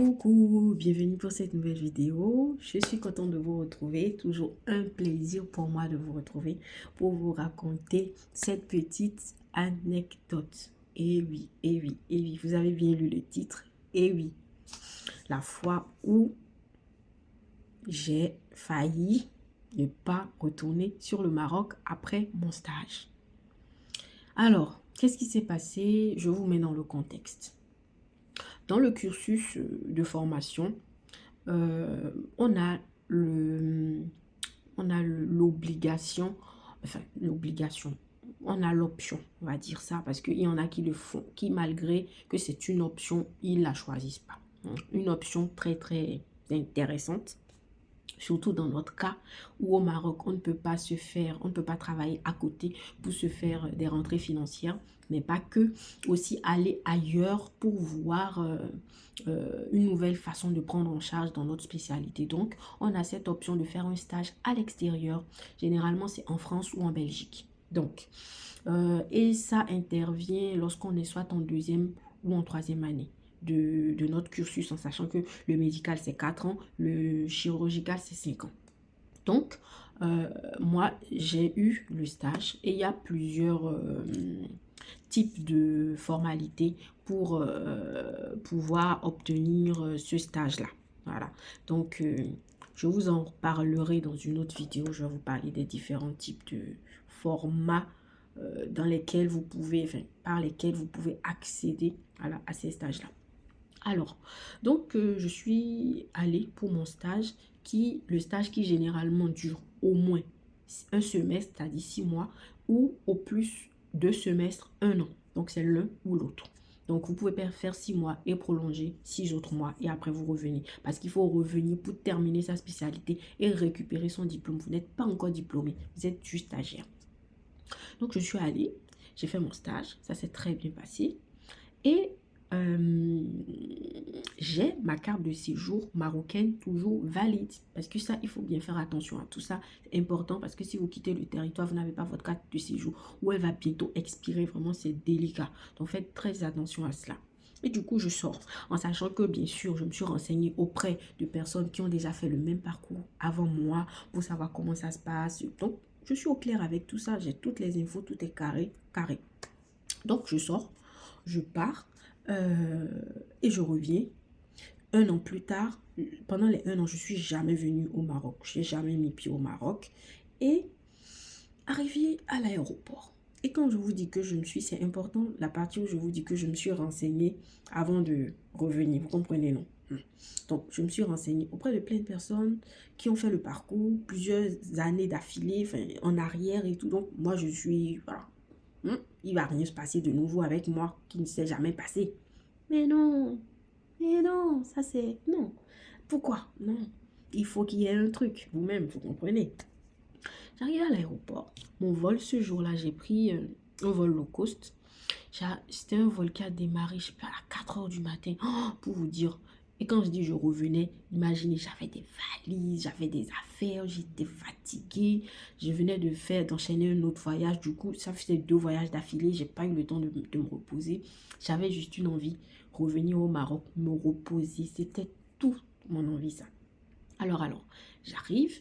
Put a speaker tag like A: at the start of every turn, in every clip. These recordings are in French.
A: Coucou, bienvenue pour cette nouvelle vidéo. Je suis contente de vous retrouver. Toujours un plaisir pour moi de vous retrouver pour vous raconter cette petite anecdote. Et oui, et oui, et oui, vous avez bien lu le titre. Et oui, la fois où j'ai failli ne pas retourner sur le Maroc après mon stage. Alors, qu'est-ce qui s'est passé? Je vous mets dans le contexte. Dans le cursus de formation, on a l'obligation, on a l'option, on va dire ça, parce qu'il y en a qui le font, qui malgré que c'est une option, ils la choisissent pas. Une option très très intéressante. Surtout dans notre cas où au Maroc, on ne peut pas travailler à côté pour se faire des rentrées financières, mais pas que, aussi aller ailleurs pour voir une nouvelle façon de prendre en charge dans notre spécialité. Donc, on a cette option de faire un stage à l'extérieur. Généralement, c'est en France ou en Belgique. Donc, et ça intervient lorsqu'on est soit en deuxième ou en troisième année de notre cursus, en sachant que le médical c'est 4 ans, le chirurgical c'est 5 ans. Donc, moi j'ai eu le stage et il y a plusieurs types de formalités pour pouvoir obtenir ce stage-là. Voilà, donc je vous en parlerai dans une autre vidéo. Je vais vous parler des différents types de formats dans lesquels vous pouvez, enfin, par lesquels vous pouvez accéder à ces stages-là. Alors, donc, je suis allée pour mon stage, le stage qui généralement dure au moins un semestre, c'est-à-dire 6 mois, ou au plus 2 semestres, 1 an. Donc, c'est l'un ou l'autre. Donc, vous pouvez faire 6 mois et prolonger 6 autres mois et après vous revenez. Parce qu'il faut revenir pour terminer sa spécialité et récupérer son diplôme. Vous n'êtes pas encore diplômé, vous êtes juste stagiaire. Donc, je suis allée, j'ai fait mon stage, ça s'est très bien passé. Et j'ai ma carte de séjour marocaine toujours valide. Parce que ça, il faut bien faire attention à tout ça. C'est important parce que si vous quittez le territoire, vous n'avez pas votre carte de séjour ou elle va bientôt expirer. Vraiment, c'est délicat. Donc, faites très attention à cela. Et du coup, je sors en sachant que, bien sûr, je me suis renseignée auprès de personnes qui ont déjà fait le même parcours avant moi pour savoir comment ça se passe. Donc, je suis au clair avec tout ça. J'ai toutes les infos, tout est carré, carré. Donc, je sors, je pars et je reviens. 1 an plus tard, pendant les 1 an, je ne suis jamais venue au Maroc. Je n'ai jamais mis pied au Maroc. Et arrivé à l'aéroport. Et quand je vous dis que je me suis, c'est important, la partie où je vous dis que je me suis renseignée avant de revenir. Vous comprenez, non? Donc, je me suis renseignée auprès de plein de personnes qui ont fait le parcours plusieurs années d'affilée, enfin, en arrière et tout. Donc, moi, je suis, voilà. Il va rien se passer de nouveau avec moi qui ne s'est jamais passé. Mais non, ça c'est... Non. Pourquoi? Non. Il faut qu'il y ait un truc. Vous-même, vous comprenez. J'arrive à l'aéroport. Mon vol, ce jour-là, j'ai pris un vol low cost. C'était un vol qui a démarré, je sais pas, à 4 heures du matin. Oh, pour vous dire. Et quand je dis je revenais, imaginez, j'avais des valises, j'avais des affaires, j'étais fatiguée. Je venais d'enchaîner un autre voyage. Du coup, ça faisait 2 voyages d'affilée. J'ai pas eu le temps de me reposer. J'avais juste une envie, revenir au Maroc, me reposer. C'était tout mon envie, ça. Alors, j'arrive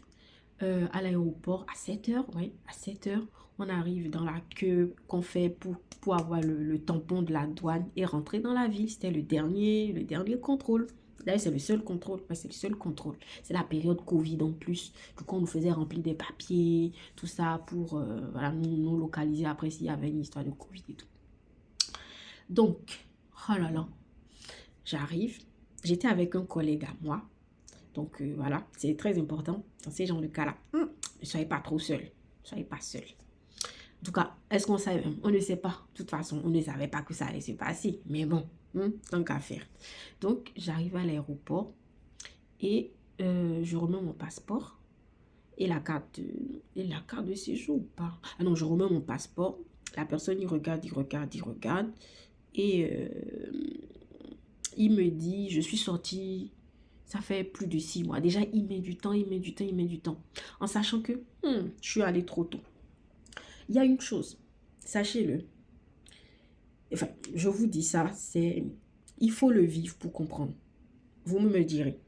A: à l'aéroport à 7 heures. Oui, à 7 heures. On arrive dans la queue qu'on fait pour avoir le tampon de la douane et rentrer dans la ville. C'était le dernier contrôle. D'ailleurs, c'est le seul contrôle. Ouais, c'est le seul contrôle. C'est la période Covid en plus. Du coup, on nous faisait remplir des papiers, tout ça pour voilà, nous localiser après s'il y avait une histoire de Covid et tout. Donc, oh là là, j'arrive. J'étais avec un collègue à moi. Donc, voilà, c'est très important dans ces genres de cas-là. Ne soyez pas trop seul. Ne soyez pas seul. En tout cas, est-ce qu'on savait? On ne sait pas. De toute façon, on ne savait pas que ça allait se passer. Mais bon, tant qu'à faire. Donc, j'arrive à l'aéroport et je remets mon passeport et la carte de séjour ou pas? Ah non, je remets mon passeport. La personne, il regarde. Et il me dit, je suis sortie, ça fait plus de 6 mois. Déjà, il met du temps. En sachant que je suis allée trop tôt. Il y a une chose, sachez-le. Enfin, je vous dis ça, il faut le vivre pour comprendre. vous me direz,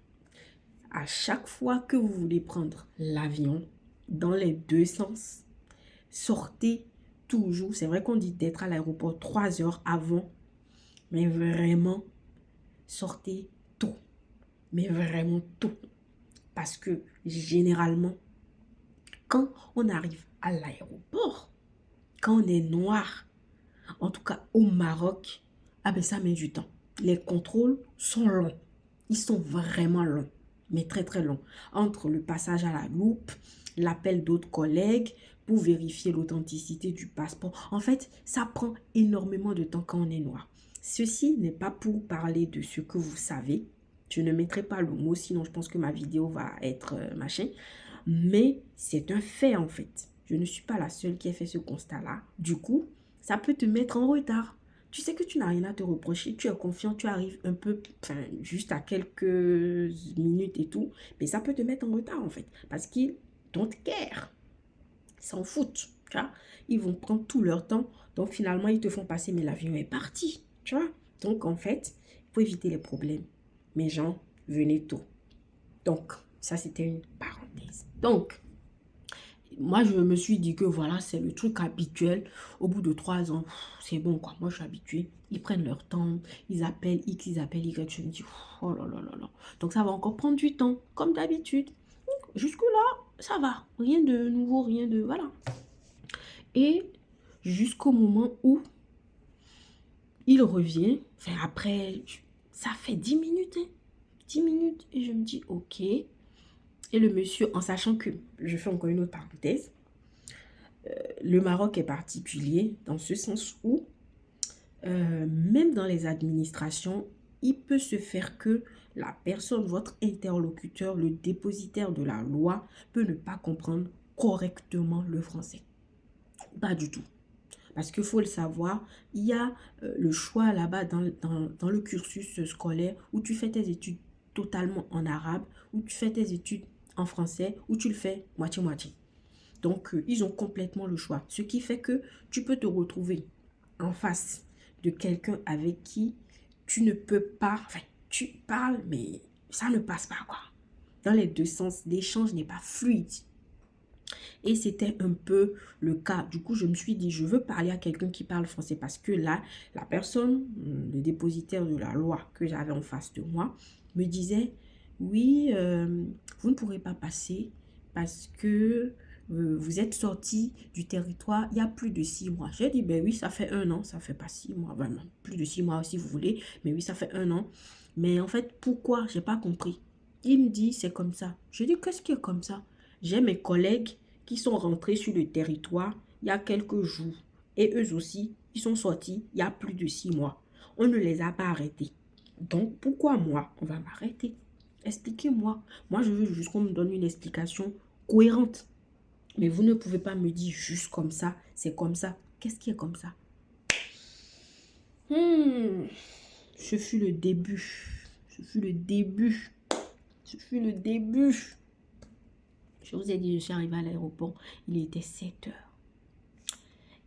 A: à chaque fois que vous voulez prendre l'avion, dans les deux sens, sortez toujours. C'est vrai qu'on dit d'être à l'aéroport 3 heures avant, mais vraiment, sortez tôt. Mais vraiment tôt. Parce que généralement, quand on arrive à l'aéroport, quand on est noir, en tout cas au Maroc, ah ben ça met du temps. Les contrôles sont longs. Ils sont vraiment longs, mais très très longs. Entre le passage à la loupe, l'appel d'autres collègues pour vérifier l'authenticité du passeport. En fait, ça prend énormément de temps quand on est noir. Ceci n'est pas pour parler de ce que vous savez. Je ne mettrai pas le mot, sinon je pense que ma vidéo va être machin. Mais c'est un fait en fait. Je ne suis pas la seule qui a fait ce constat-là. Du coup, ça peut te mettre en retard. Tu sais que tu n'as rien à te reprocher, tu es confiant, tu arrives un peu, enfin, juste à quelques minutes et tout, mais ça peut te mettre en retard en fait, parce qu'ils don't care, ils s'en foutent, tu vois. Ils vont prendre tout leur temps, donc finalement ils te font passer, mais l'avion est parti, tu vois. Donc en fait, il faut éviter les problèmes. Mes gens, venez tôt. Donc, ça c'était une parenthèse. Donc, moi, je me suis dit que voilà, c'est le truc habituel. Au bout de 3 ans, c'est bon quoi. Moi, je suis habituée. Ils prennent leur temps. Ils appellent X, ils appellent Y. Je me dis, oh là là là là. Donc, ça va encore prendre du temps, comme d'habitude. Jusque-là, ça va. Rien de nouveau, rien de... Voilà. Et jusqu'au moment où il revient. Enfin, après, ça fait 10 minutes. Hein, 10 minutes. Et je me dis, ok. Et le monsieur, en sachant que, je fais encore une autre parenthèse, le Maroc est particulier dans ce sens où, même dans les administrations, il peut se faire que la personne, votre interlocuteur, le dépositaire de la loi, peut ne pas comprendre correctement le français. Pas du tout. Parce qu'il faut le savoir, il y a le choix là-bas dans le cursus scolaire où tu fais tes études totalement en arabe, où tu fais tes études en français, où tu le fais moitié-moitié. Donc, ils ont complètement le choix. Ce qui fait que tu peux te retrouver en face de quelqu'un avec qui tu ne peux pas... Enfin, tu parles, mais ça ne passe pas, quoi. Dans les deux sens, l'échange n'est pas fluide. Et c'était un peu le cas. Du coup, je me suis dit, je veux parler à quelqu'un qui parle français parce que là, la personne, le dépositaire de la loi que j'avais en face de moi, me disait, oui, vous ne pourrez pas passer parce que vous êtes sorti du territoire il y a plus de 6 mois. J'ai dit, ben oui, ça fait 1 an, ça fait pas 6 mois, vraiment, plus de 6 mois si vous voulez, mais oui, ça fait 1 an. Mais en fait, pourquoi? J'ai pas compris. Il me dit, c'est comme ça. Je dis, qu'est-ce qui est comme ça? J'ai mes collègues qui sont rentrés sur le territoire il y a quelques jours. Et eux aussi, ils sont sortis il y a plus de 6 mois. On ne les a pas arrêtés. Donc, pourquoi moi, on va m'arrêter? Expliquez-moi. Moi, je veux juste qu'on me donne une explication cohérente. Mais vous ne pouvez pas me dire juste comme ça, c'est comme ça. Qu'est-ce qui est comme ça? Ce fut le début. Ce fut le début. Ce fut le début. Je vous ai dit, je suis arrivée à l'aéroport. Il était 7 heures.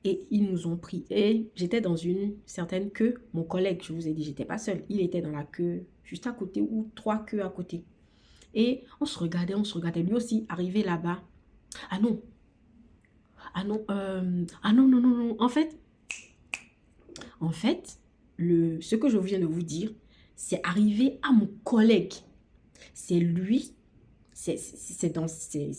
A: Et ils nous ont pris. Et j'étais dans une certaine queue. Mon collègue, je vous ai dit, j'étais pas seule. Il était dans la queue juste à côté ou 3 queues à côté. Et on se regardait, on se regardait. Lui aussi, arrivé là-bas. Ah non. Ah non. Ah non, non, non, non. En fait, ce que je viens de vous dire, c'est arrivé à mon collègue. C'est lui. C'est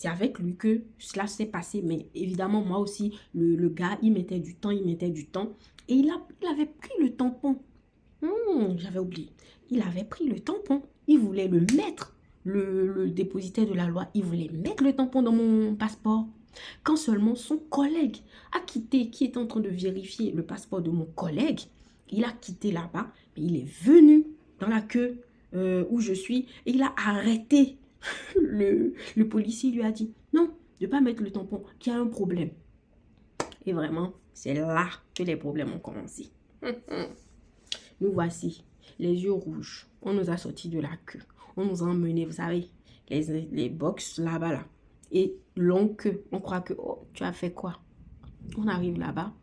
A: avec lui que cela s'est passé. Mais évidemment, moi aussi, le gars, il mettait du temps, il mettait du temps. Et il avait pris le tampon. J'avais oublié. Il avait pris le tampon. Il voulait le mettre, le dépositaire de la loi. Il voulait mettre le tampon dans mon passeport. Quand seulement son collègue a quitté, qui était en train de vérifier le passeport de mon collègue, il a quitté là-bas, mais il est venu dans la queue où je suis et il a arrêté. Le policier lui a dit non, de ne pas mettre le tampon, qu'il y a un problème. Et vraiment, c'est là que les problèmes ont commencé. Nous voici, les yeux rouges. On nous a sortis de la queue. On nous a emmenés, vous savez, les box là-bas, là. Et longue queue. On croit que, oh, tu as fait quoi? On arrive là-bas.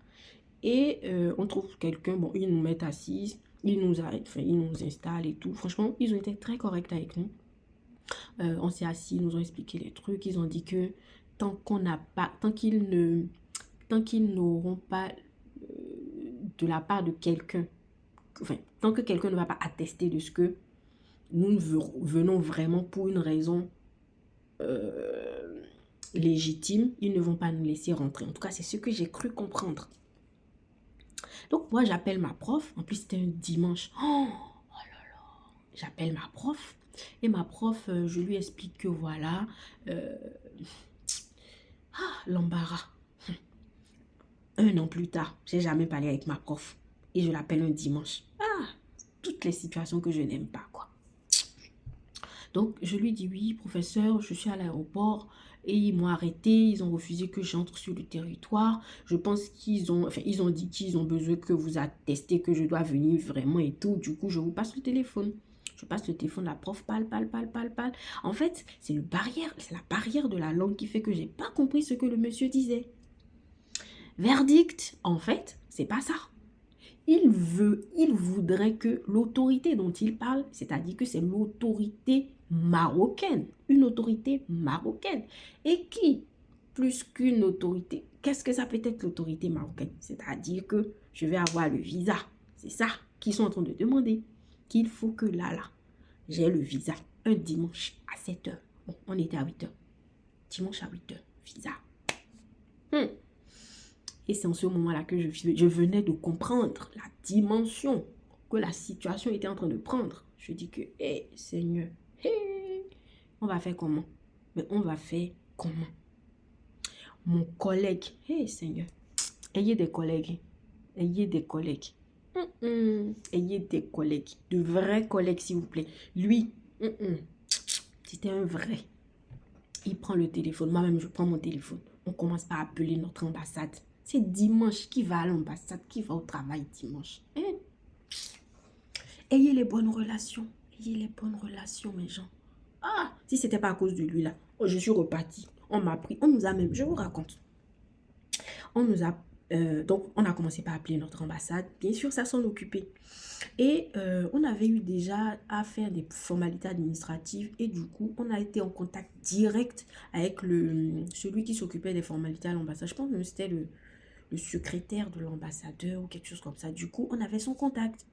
A: Et on trouve quelqu'un, bon, ils nous mettent assises. Ils nous installent et tout. Franchement, ils ont été très corrects avec nous. On s'est assis, ils nous ont expliqué les trucs. Ils ont dit que tant qu'ils n'auront pas de la part de quelqu'un, enfin, tant que quelqu'un ne va pas attester de ce que nous venons vraiment pour une raison légitime, ils ne vont pas nous laisser rentrer. En tout cas, c'est ce que j'ai cru comprendre. Donc, moi, j'appelle ma prof. En plus, c'était un dimanche. Oh là là. J'appelle ma prof. Et ma prof, je lui explique que voilà, l'embarras. Un an plus tard, j'ai jamais parlé avec ma prof. Et je l'appelle un dimanche. Toutes les situations que je n'aime pas, quoi. Donc, je lui dis, oui, professeur, je suis à l'aéroport et ils m'ont arrêté. Ils ont refusé que j'entre sur le territoire. Je pense ils ont dit qu'ils ont besoin que vous attestiez que je dois venir vraiment et tout. Du coup, je vous passe le téléphone. Je passe le téléphone, la prof parle. En fait, c'est la barrière de la langue qui fait que j'ai pas compris ce que le monsieur disait. Verdict, en fait, c'est pas ça. Il voudrait que l'autorité dont il parle, c'est-à-dire que c'est l'autorité marocaine, une autorité marocaine. Et qui, plus qu'une autorité, qu'est-ce que ça peut être l'autorité marocaine? C'est-à-dire que je vais avoir le visa. C'est ça qu'ils sont en train de demander. Qu'il faut que là, j'ai le visa un dimanche à 7 h. Bon, on était à 8 h. Dimanche à 8 h, visa. Et c'est en ce moment-là que je venais de comprendre la dimension que la situation était en train de prendre. Je dis que, hé, Seigneur, on va faire comment? Mais on va faire comment? Mon collègue, hé, Seigneur, ayez des collègues. Ayez des collègues. Ayez des collègues. De vrais collègues, s'il vous plaît. Lui, c'était un vrai. Il prend le téléphone. Moi-même, je prends mon téléphone. On commence par appeler notre ambassade. C'est dimanche. Qui va à l'ambassade? Qui va au travail dimanche? Ayez les bonnes relations. Ayez les bonnes relations, mes gens. Si ce n'était pas à cause de lui, là, je suis repartie. On m'a pris. On nous a même... Je vous raconte. On nous a... donc, on a commencé par appeler notre ambassade. Bien sûr, ça s'en occupait. Et on avait eu déjà à faire des formalités administratives. Et du coup, on a été en contact direct avec celui qui s'occupait des formalités à l'ambassade. Je pense que c'était le secrétaire de l'ambassadeur ou quelque chose comme ça. Du coup, on avait son contact.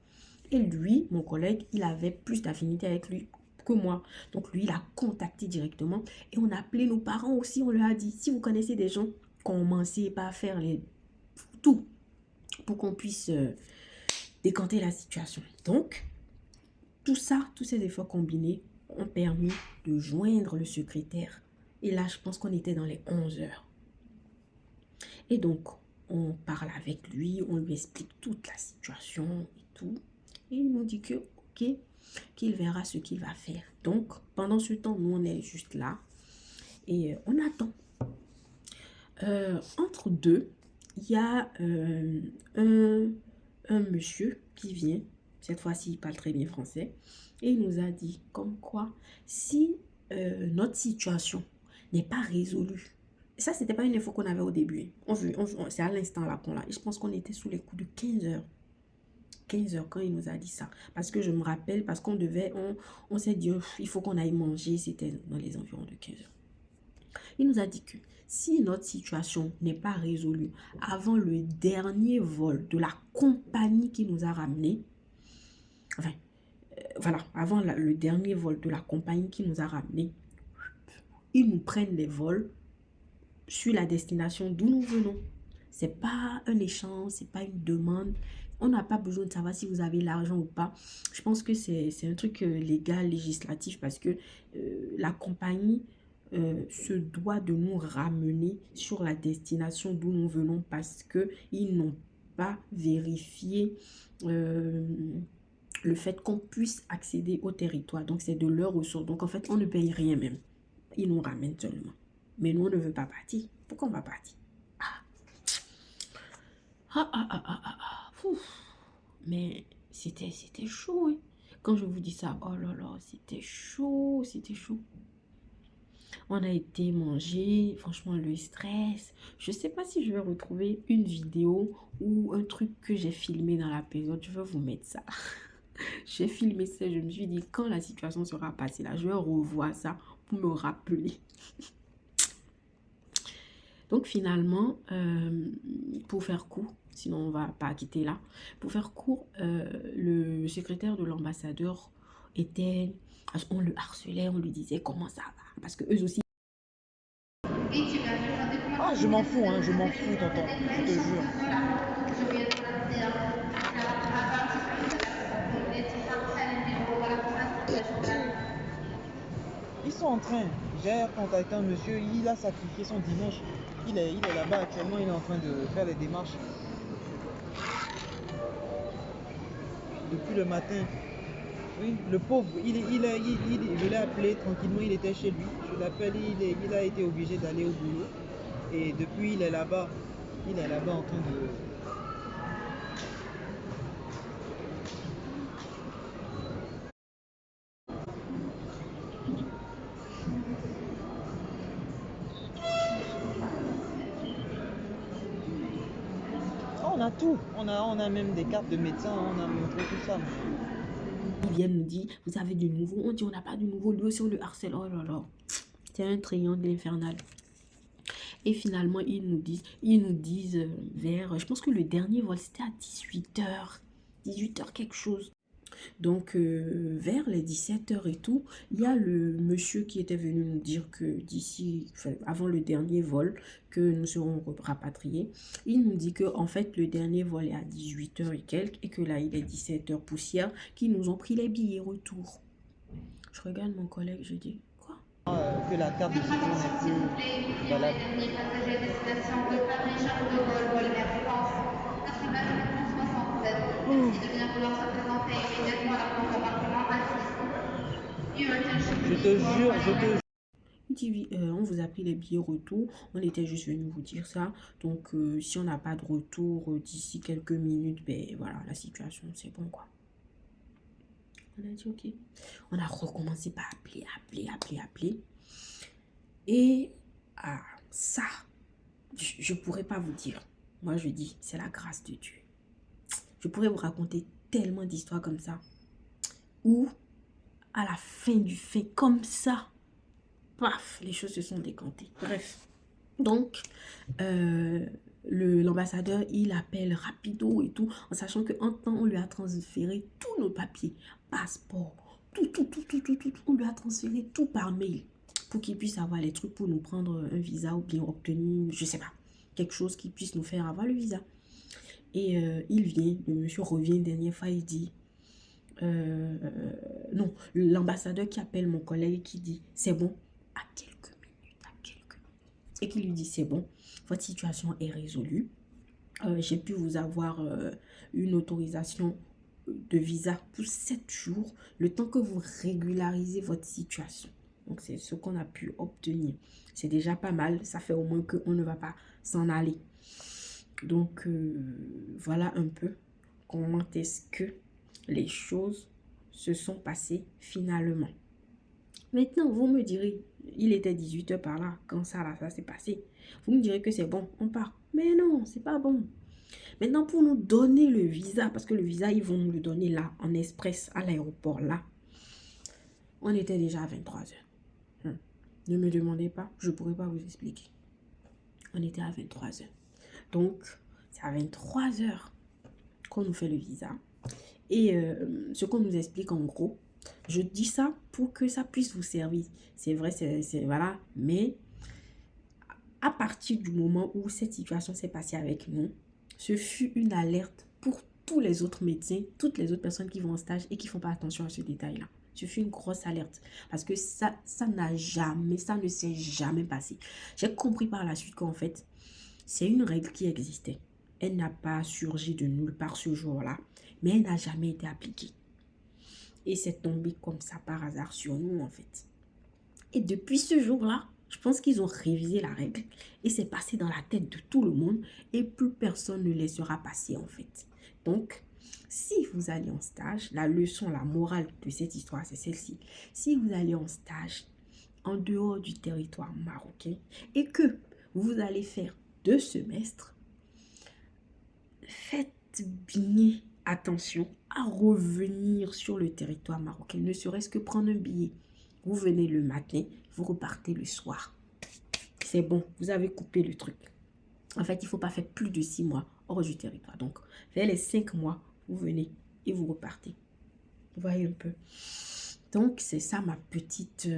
A: Et lui, mon collègue, il avait plus d'affinité avec lui que moi. Donc, lui, il a contacté directement. Et on a appelé nos parents aussi. On leur a dit, si vous connaissez des gens, commencez pas à faire tout pour qu'on puisse décanter la situation. Donc, tout ça, tous ces efforts combinés ont permis de joindre le secrétaire. Et là, je pense qu'on était dans les 11 heures. Et donc, on parle avec lui, on lui explique toute la situation et tout. Et il nous dit que, ok, qu'il verra ce qu'il va faire. Donc, pendant ce temps, nous, on est juste là et on attend. Entre deux, il y a un monsieur qui vient. Cette fois-ci, il parle très bien français. Et il nous a dit comme quoi, si notre situation n'est pas résolue, ça, c'était pas une info qu'on avait au début. C'est à l'instant là qu'on l'a. Et je pense qu'on était sous les coups de 15 heures. 15 heures quand il nous a dit ça. Parce que je me rappelle, parce qu'on on s'est dit, il faut qu'on aille manger. C'était dans les environs de 15 heures. Il nous a dit que si notre situation n'est pas résolue avant le dernier vol de la compagnie qui nous a ramenés, enfin, voilà, avant le dernier vol de la compagnie qui nous a ramenés, ils nous prennent les vols sur la destination d'où nous venons. C'est pas un échange, c'est pas une demande. On n'a pas besoin de savoir si vous avez l'argent ou pas. Je pense que c'est un truc légal, législatif, parce que la compagnie se doit de nous ramener sur la destination d'où nous venons parce qu'ils n'ont pas vérifié le fait qu'on puisse accéder au territoire. Donc, c'est de leur ressource. Donc, en fait, on ne paye rien même. Ils nous ramènent seulement. Mais nous, on ne veut pas partir. Pourquoi on va partir? Mais c'était chaud. Hein. Quand je vous dis ça, oh là là, c'était chaud, c'était chaud. On a été manger, franchement le stress. Je sais pas si je vais retrouver une vidéo ou un truc que j'ai filmé dans la période. Je vais vous mettre ça. J'ai filmé ça, je me suis dit quand la situation sera passée là, je vais revoir ça pour me rappeler. Donc finalement, pour faire court, sinon on va pas quitter là, pour faire court, le secrétaire de l'ambassadeur était, on le harcelait, on lui disait comment ça va, parce que eux aussi.
B: Ah, je m'en fous, tonton, je te jure. Ils sont en train, j'ai contacté un monsieur, il a sacrifié son dimanche. Il est là-bas actuellement, il est en train de faire les démarches depuis le matin. Oui, le pauvre, je l'ai appelé tranquillement, il était chez lui. Je l'appelle, il a été obligé d'aller au boulot. Et depuis, il est là-bas. Il est là-bas en train de... Oh, on a tout. On a même des cartes de médecin, on a montré tout ça.
A: Ils viennent nous dire, vous avez du nouveau, on dit on n'a pas du nouveau, lui aussi on le harcèle, oh là là. C'est un triangle infernal. Et finalement, ils nous disent vers, je pense que le dernier vol, c'était à 18 h. 18 h quelque chose. Donc, vers les 17 h et tout, il y a le monsieur qui était venu nous dire que d'ici, enfin, avant le dernier vol, que nous serons rapatriés. Il nous dit que en fait, le dernier vol est à 18 h et quelques, et que là, il est 17 h poussière, qu'ils nous ont pris les billets retour. Je regarde mon collègue, je dis, quoi?
B: Que la carte de séjour n'est plus valable. Je te jure, je te jure.
A: Il dit, oui, on vous a pris les billets retour. On était juste venu vous dire ça. Donc, si on n'a pas de retour d'ici quelques minutes, ben voilà, la situation, c'est bon, quoi. On a dit, ok. On a recommencé par appeler. Et ça, je ne pourrais pas vous dire. Moi, je dis, c'est la grâce de Dieu. Je pourrais vous raconter tellement d'histoires comme ça. Où, à la fin du fait, comme ça, paf, les choses se sont décantées. Bref. Donc, l'ambassadeur, il appelle rapido et tout, en sachant qu'en temps, on lui a transféré tous nos papiers, passeport, tout. On lui a transféré tout par mail pour qu'il puisse avoir les trucs pour nous prendre un visa ou bien obtenir, je sais pas, quelque chose qui puisse nous faire avoir le visa. Et il vient, le monsieur revient une dernière fois, il dit, non, l'ambassadeur qui appelle mon collègue qui dit, c'est bon, à quelques minutes, et qui lui dit, c'est bon, votre situation est résolue. J'ai pu vous avoir une autorisation de visa pour 7 jours, le temps que vous régularisez votre situation. Donc, c'est ce qu'on a pu obtenir. C'est déjà pas mal. Ça fait au moins qu'on ne va pas s'en aller. Donc, voilà un peu comment est-ce que les choses se sont passées finalement. Maintenant, vous me direz, il était 18 h par là, quand ça s'est passé. Vous me direz que c'est bon, on part. Mais non, c'est pas bon. Maintenant, pour nous donner le visa, parce que le visa, ils vont nous le donner là, en express, à l'aéroport, là. On était déjà à 23 h. Ne me demandez pas, je ne pourrais pas vous expliquer. On était à 23 h. Donc, c'est à 23 h qu'on nous fait le visa. Et ce qu'on nous explique en gros, je dis ça pour que ça puisse vous servir. C'est vrai, c'est voilà. Mais à partir du moment où cette situation s'est passée avec nous, ce fut une alerte pour tous les autres médecins, toutes les autres personnes qui vont en stage et qui ne font pas attention à ce détail-là. Ce fut une grosse alerte parce que ça ne s'est jamais passé. J'ai compris par la suite qu'en fait, c'est une règle qui existait. Elle n'a pas surgi de nulle part ce jour-là, mais elle n'a jamais été appliquée. Et c'est tombé comme ça par hasard sur nous en fait. Et depuis ce jour-là, je pense qu'ils ont révisé la règle et c'est passé dans la tête de tout le monde et plus personne ne laissera passer en fait. Donc, si vous allez en stage, la leçon, la morale de cette histoire, c'est celle-ci. Si vous allez en stage en dehors du territoire marocain et que vous allez faire 2 semestres, faites bien attention à revenir sur le territoire marocain, ne serait-ce que prendre un billet. Vous venez le matin, vous repartez le soir. C'est bon, vous avez coupé le truc. En fait, il ne faut pas faire plus de 6 mois hors du territoire. Donc, vers les 5 mois, vous venez et vous repartez. Vous voyez un peu. Donc, c'est ça ma petite...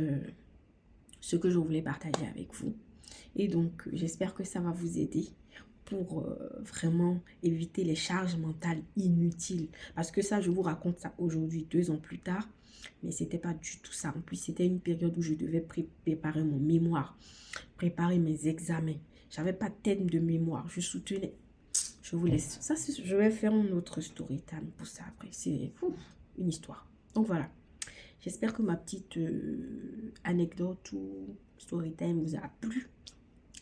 A: ce que je voulais partager avec vous. Et donc, j'espère que ça va vous aider pour vraiment éviter les charges mentales inutiles. Parce que ça, je vous raconte ça aujourd'hui, 2 ans plus tard. Mais c'était pas du tout ça. En plus, c'était une période où je devais préparer mon mémoire, préparer mes examens. J'avais pas de thème de mémoire. Je soutenais. Je vous laisse. Ça, je vais faire un autre story time pour ça après. C'est une histoire. Donc voilà. J'espère que ma petite anecdote ou story time vous a plu.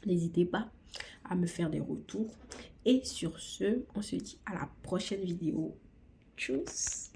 A: N'hésitez pas à me faire des retours. Et sur ce, on se dit à la prochaine vidéo. Tchuss!